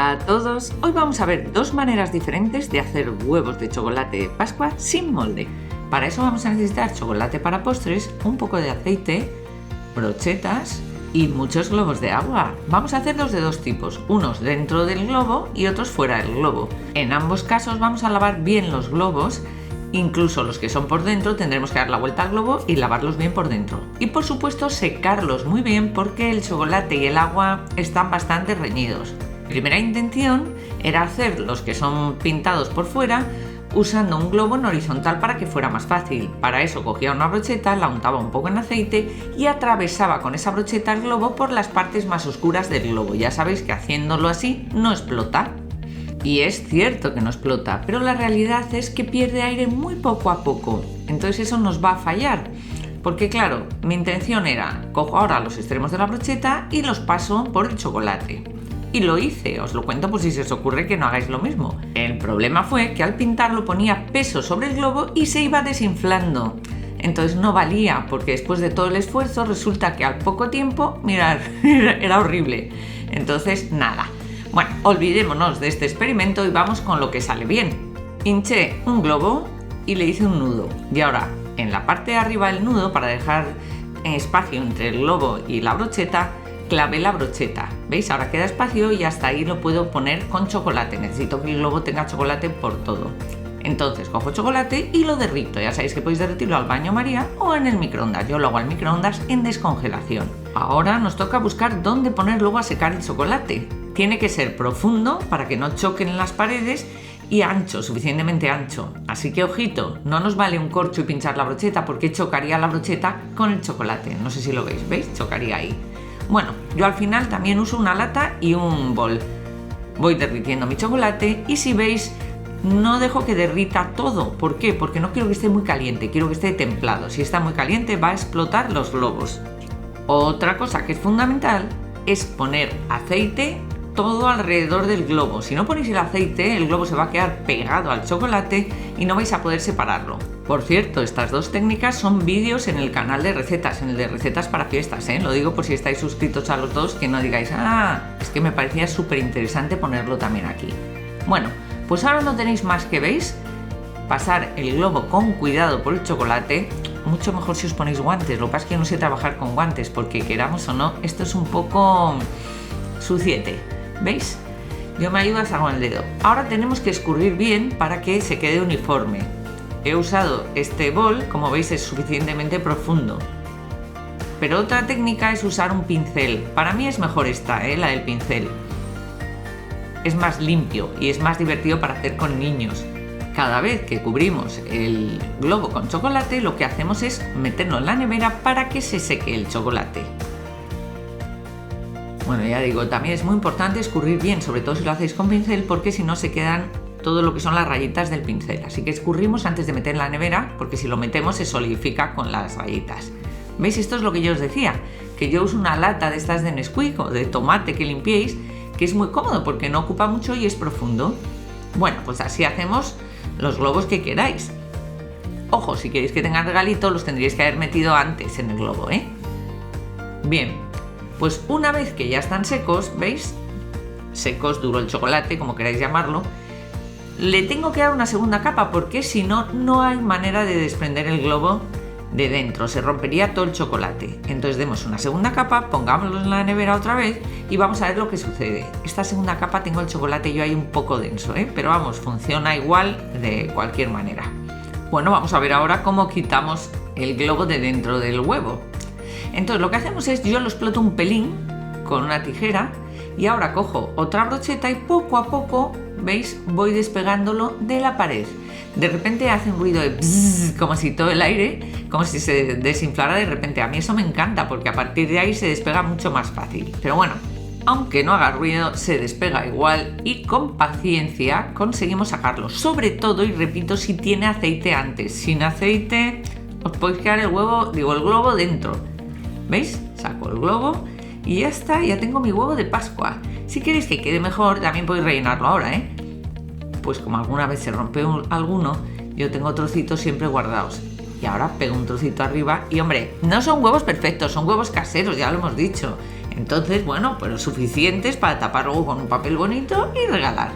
Hola a todos, hoy vamos a ver dos maneras diferentes de hacer huevos de chocolate de Pascua sin molde. Para eso vamos a necesitar chocolate para postres, un poco de aceite, brochetas y muchos globos de agua. Vamos a hacerlos de dos tipos, unos dentro del globo y otros fuera del globo. En ambos casos vamos a lavar bien los globos. Incluso los que son por dentro tendremos que dar la vuelta al globo y lavarlos bien por dentro. Y por supuesto secarlos muy bien porque el chocolate y el agua están bastante reñidos. Mi primera intención era hacer los que son pintados por fuera usando un globo en horizontal para que fuera más fácil. Para eso cogía una brocheta, la untaba un poco en aceite y atravesaba con esa brocheta el globo por las partes más oscuras del globo. Ya sabéis que haciéndolo así no explota. Y es cierto que no explota, pero la realidad es que pierde aire muy poco a poco. Entonces eso nos va a fallar. Porque claro, mi intención era, cojo ahora los extremos de la brocheta y los paso por el chocolate. Y lo hice, os lo cuento por si se os ocurre que no hagáis lo mismo. El problema fue que al pintarlo ponía peso sobre el globo y se iba desinflando. Entonces no valía, porque después de todo el esfuerzo resulta que al poco tiempo, mirad, era horrible. Entonces nada. Bueno, olvidémonos de este experimento y vamos con lo que sale bien. Hinché un globo y le hice un nudo. Y ahora, en la parte de arriba del nudo, para dejar espacio entre el globo y la brocheta, clavé la brocheta. ¿Veis? Ahora queda espacio y hasta ahí lo puedo poner con chocolate. Necesito que el globo tenga chocolate por todo. Entonces cojo chocolate y lo derrito. Ya sabéis que podéis derretirlo al baño María o en el microondas. Yo lo hago al microondas en descongelación. Ahora nos toca buscar dónde poner luego a secar el chocolate. Tiene que ser profundo para que no choquen en las paredes y ancho, suficientemente ancho. Así que ojito, no nos vale un corcho y pinchar la brocheta porque chocaría la brocheta con el chocolate. No sé si lo veis, ¿veis? Chocaría ahí. Bueno, yo al final también uso una lata y un bol. Voy derritiendo mi chocolate y si veis, no dejo que derrita todo. ¿Por qué? Porque no quiero que esté muy caliente, quiero que esté templado. Si está muy caliente va a explotar los globos. Otra cosa que es fundamental es poner aceite todo alrededor del globo. Si no ponéis el aceite, el globo se va a quedar pegado al chocolate y no vais a poder separarlo. Por cierto, estas dos técnicas son vídeos en el canal de recetas, en el de recetas para fiestas, Lo digo por si estáis suscritos a los dos, que no digáis, es que me parecía súper interesante ponerlo también aquí. Bueno, pues ahora no tenéis más que veis, pasar el globo con cuidado por el chocolate. Mucho mejor si os ponéis guantes, lo que pasa es que no sé trabajar con guantes, porque queramos o no, esto es un poco suciete. ¿Veis? Yo me ayudo hasta con el dedo. Ahora tenemos que escurrir bien para que se quede uniforme. He usado este bol, como veis es suficientemente profundo. Pero otra técnica es usar un pincel. Para mí es mejor esta, la del pincel. Es más limpio y es más divertido para hacer con niños. Cada vez que cubrimos el globo con chocolate, lo que hacemos es meterlo en la nevera para que se seque el chocolate. Bueno, ya digo, también es muy importante escurrir bien, sobre todo si lo hacéis con pincel, porque si no se quedan todo lo que son las rayitas del pincel. Así que escurrimos antes de meter en la nevera, porque si lo metemos se solidifica con las rayitas. ¿Veis? Esto es lo que yo os decía, que yo uso una lata de estas de Nesquik o de tomate que limpiéis, que es muy cómodo porque no ocupa mucho y es profundo. Bueno, pues así hacemos los globos que queráis. Ojo, si queréis que tengan regalito, los tendríais que haber metido antes en el globo, Bien. Pues una vez que ya están secos, ¿veis? Secos, duro el chocolate, como queráis llamarlo, le tengo que dar una segunda capa porque si no, no hay manera de desprender el globo de dentro, se rompería todo el chocolate. Entonces demos una segunda capa, pongámoslo en la nevera otra vez y vamos a ver lo que sucede. Esta segunda capa tengo el chocolate yo ahí un poco denso, pero vamos, funciona igual de cualquier manera. Bueno, vamos a ver ahora cómo quitamos el globo de dentro del huevo. Entonces lo que hacemos es, yo lo exploto un pelín con una tijera y ahora cojo otra brocheta y poco a poco, ¿veis? Voy despegándolo de la pared. De repente hace un ruido de bzzz, como si todo el aire, como si se desinflara de repente. A mí eso me encanta porque a partir de ahí se despega mucho más fácil. Pero bueno, aunque no haga ruido, se despega igual y con paciencia conseguimos sacarlo. Sobre todo, y repito, si tiene aceite antes. Sin aceite os podéis quedar el globo dentro. ¿Veis? Saco el globo y ya está, ya tengo mi huevo de Pascua. Si queréis que quede mejor, también podéis rellenarlo ahora, Pues como alguna vez se rompe alguno, yo tengo trocitos siempre guardados. Y ahora pego un trocito arriba y, hombre, no son huevos perfectos, son huevos caseros, ya lo hemos dicho. Entonces, bueno, pues suficientes para taparlo con un papel bonito y regalar.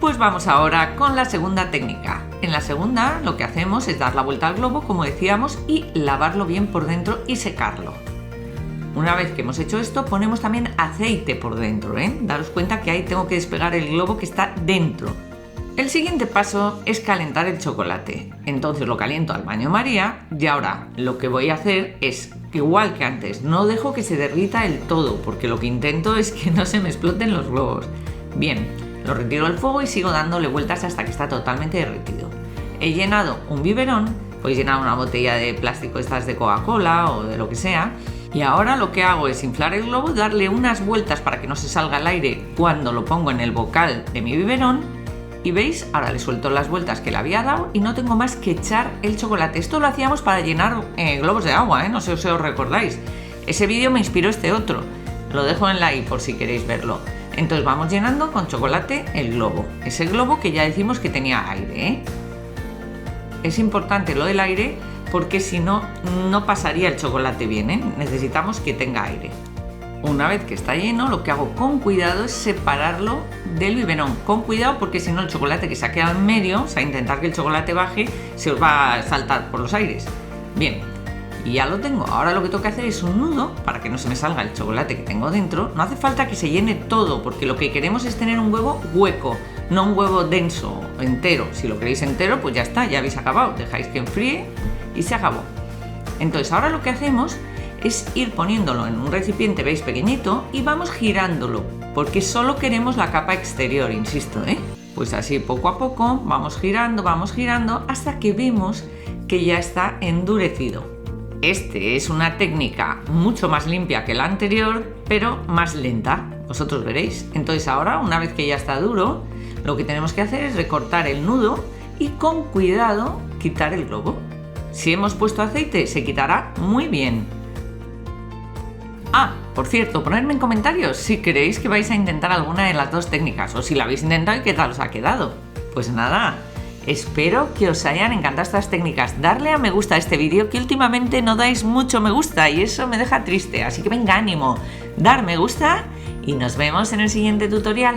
Pues vamos ahora con la segunda técnica. En la segunda lo que hacemos es dar la vuelta al globo, como decíamos, y lavarlo bien por dentro y secarlo. Una vez que hemos hecho esto, ponemos también aceite por dentro, Daros cuenta que ahí tengo que despegar el globo que está dentro. El siguiente paso es calentar el chocolate. Entonces lo caliento al baño María y ahora lo que voy a hacer es, igual que antes, no dejo que se derrita del todo, porque lo que intento es que no se me exploten los globos. Bien, lo retiro del fuego y sigo dándole vueltas hasta que está totalmente derretido. He llenado un biberón, podéis llenar una botella de plástico estas de Coca-Cola o de lo que sea, y ahora lo que hago es inflar el globo, darle unas vueltas para que no se salga el aire cuando lo pongo en el bocal de mi biberón, y veis, ahora le suelto las vueltas que le había dado y no tengo más que echar el chocolate. Esto lo hacíamos para llenar globos de agua, no sé si os recordáis. Ese vídeo me inspiró este otro, lo dejo en la i por si queréis verlo. Entonces vamos llenando con chocolate el globo, ese globo que ya decimos que tenía aire, Es importante lo del aire porque si no, no pasaría el chocolate bien, Necesitamos que tenga aire. Una vez que está lleno, lo que hago con cuidado es separarlo del biberón. Con cuidado porque si no el chocolate que se ha quedado en medio, o sea, intentar que el chocolate baje, se os va a saltar por los aires. Bien, y ya lo tengo. Ahora lo que tengo que hacer es un nudo para que no se me salga el chocolate que tengo dentro. No hace falta que se llene todo, porque lo que queremos es tener un huevo hueco, no un huevo denso, entero. Si lo queréis entero, pues ya está, ya habéis acabado. Dejáis que enfríe y se acabó. Entonces ahora lo que hacemos es ir poniéndolo en un recipiente, veis, pequeñito, y vamos girándolo, porque solo queremos la capa exterior, insisto, Pues así poco a poco vamos girando hasta que vemos que ya está endurecido. Este es una técnica mucho más limpia que la anterior, pero más lenta, vosotros veréis. Entonces ahora, una vez que ya está duro, lo que tenemos que hacer es recortar el nudo y con cuidado quitar el globo. Si hemos puesto aceite, se quitará muy bien. Ah, por cierto, ponedme en comentarios si queréis que vais a intentar alguna de las dos técnicas o si la habéis intentado y qué tal os ha quedado. Pues nada, espero que os hayan encantado estas técnicas. Darle a me gusta a este vídeo, que últimamente no dais mucho me gusta y eso me deja triste, así que venga, ánimo, dar me gusta y nos vemos en el siguiente tutorial.